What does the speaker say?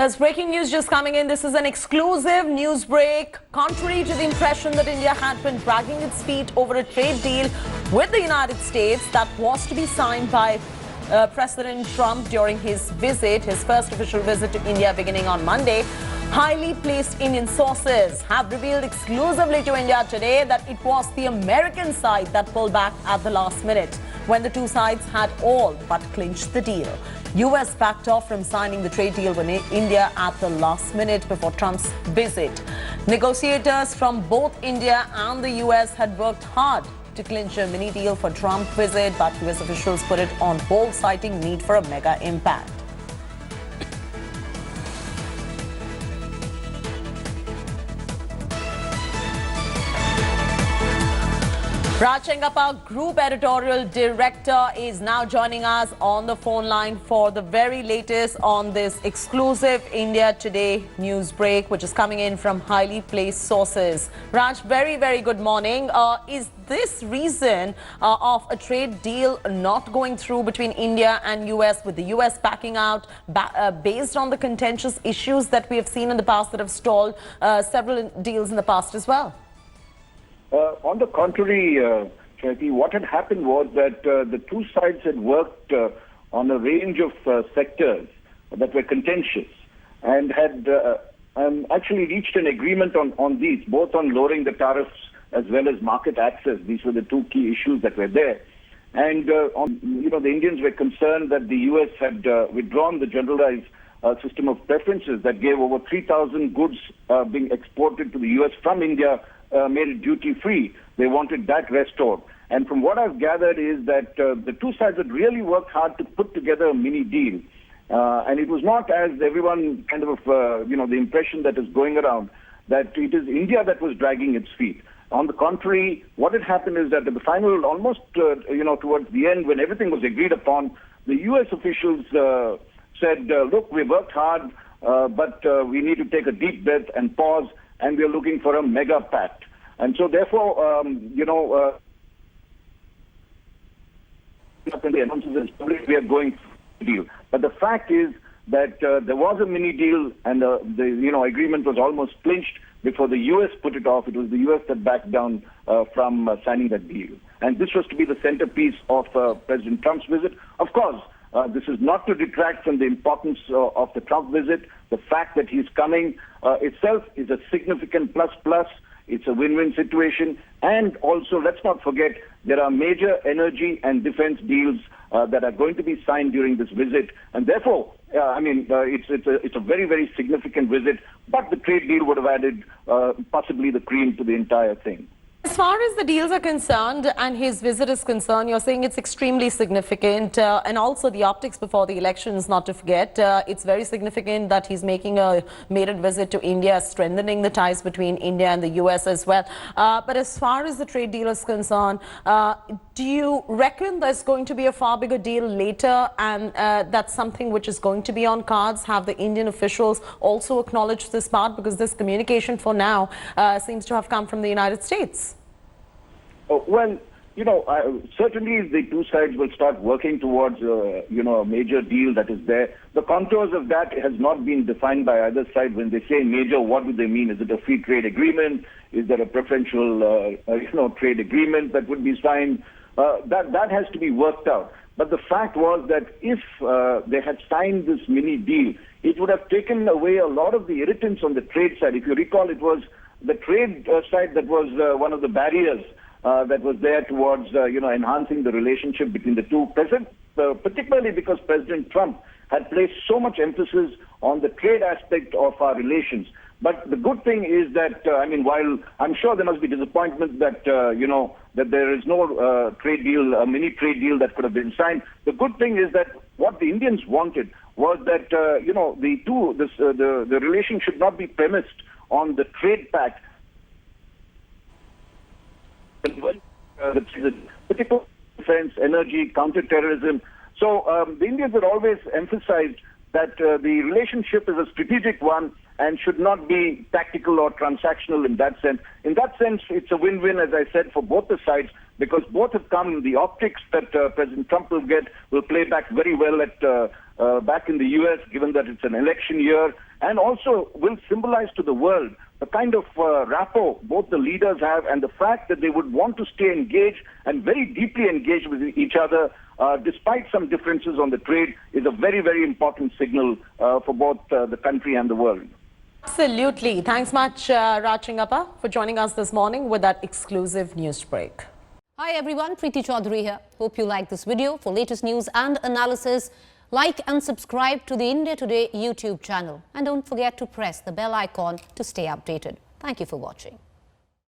There's breaking news just coming in. This is an exclusive news break. Contrary to the impression that India had been dragging its feet over a trade deal with the United States that was to be signed by President Trump during his visit, his first official visit to India beginning on Monday, highly placed Indian sources have revealed exclusively to India today that it was the American side that pulled back at the last minute when the two sides had all but clinched the deal. US backed off from signing the trade deal with India at the last minute before Trump's visit. Negotiators from both India and the US had worked hard to clinch a mini deal for Trump visit, but US officials put it on hold, citing need for a mega impact. Raj Chengappa, Group Editorial Director, is now joining us on the phone line for the very latest on this exclusive India Today news break, which is coming in from highly placed sources. Raj, very, very good morning. Is this reason of a trade deal not going through between India and US, with the US backing out, based on the contentious issues that we have seen in the past that have stalled several deals in the past as well? On the contrary, Charity, what had happened was that the two sides had worked on a range of sectors that were contentious and had actually reached an agreement on these, both on lowering the tariffs as well as market access. These were the two key issues that were there. And, the Indians were concerned that the U.S. had withdrawn the generalized system of preferences that gave over 3,000 goods being exported to the U.S. from India, made it duty-free. They wanted that restored. And from what I've gathered is that the two sides had really worked hard to put together a mini deal. And it was not, as everyone kind of, the impression that is going around, that it is India that was dragging its feet. On the contrary, what had happened is that at the final, almost, towards the end, when everything was agreed upon, the U.S. officials said, look, we worked hard, but we need to take a deep breath and pause, and we are looking for a mega pact. And so therefore, we are going to deal. But the fact is that there was a mini deal, and the agreement was almost clinched before the U.S. put it off. It was the U.S. that backed down from signing that deal. And this was to be the centerpiece of President Trump's visit. Of course, this is not to detract from the importance of the Trump visit. The fact that he's coming itself is a significant plus. It's a win-win situation. And also, let's not forget, there are major energy and defense deals that are going to be signed during this visit. And therefore, it's a very, very significant visit. But the trade deal would have added possibly the cream to the entire thing. As far as the deals are concerned and his visit is concerned, you're saying it's extremely significant, and also the optics before the elections, not to forget. It's very significant that he's making a maiden visit to India, strengthening the ties between India and the US as well. But as far as the trade deal is concerned, do you reckon there's going to be a far bigger deal later, and that's something which is going to be on cards? Have the Indian officials also acknowledged this part? Because this communication for now seems to have come from the United States. Well, certainly the two sides will start working towards, a major deal that is there. The contours of that has not been defined by either side. When they say major, what do they mean? Is it a free trade agreement? Is there a preferential, trade agreement that would be signed? That has to be worked out. But the fact was that if they had signed this mini deal, it would have taken away a lot of the irritants on the trade side. If you recall, it was the trade side that was one of the barriers that was there towards, enhancing the relationship between the two. Particularly because President Trump had placed so much emphasis on the trade aspect of our relations. But the good thing is that, while I'm sure there must be disappointment that, that there is no trade deal, a mini trade deal that could have been signed, the good thing is that what the Indians wanted was that, the relation should not be premised on the trade pact. Particular defense, energy, counterterrorism. So the Indians had always emphasized that the relationship is a strategic one and should not be tactical or transactional in that sense. In that sense, it's a win-win, as I said, for both the sides, because both have come, the optics that President Trump will get will play back very well at back in the U.S., given that it's an election year, and also will symbolize to the world the kind of rapport both the leaders have and the fact that they would want to stay engaged and very deeply engaged with each other despite some differences on the trade is a very, very important signal for both the country and the world. Absolutely. Thanks much, Raj Chingappa, for joining us this morning with that exclusive news break. Hi everyone, Preeti Chaudhary here. Hope you like this video. For latest news and analysis, like and subscribe to the India Today YouTube channel. And don't forget to press the bell icon to stay updated. Thank you for watching.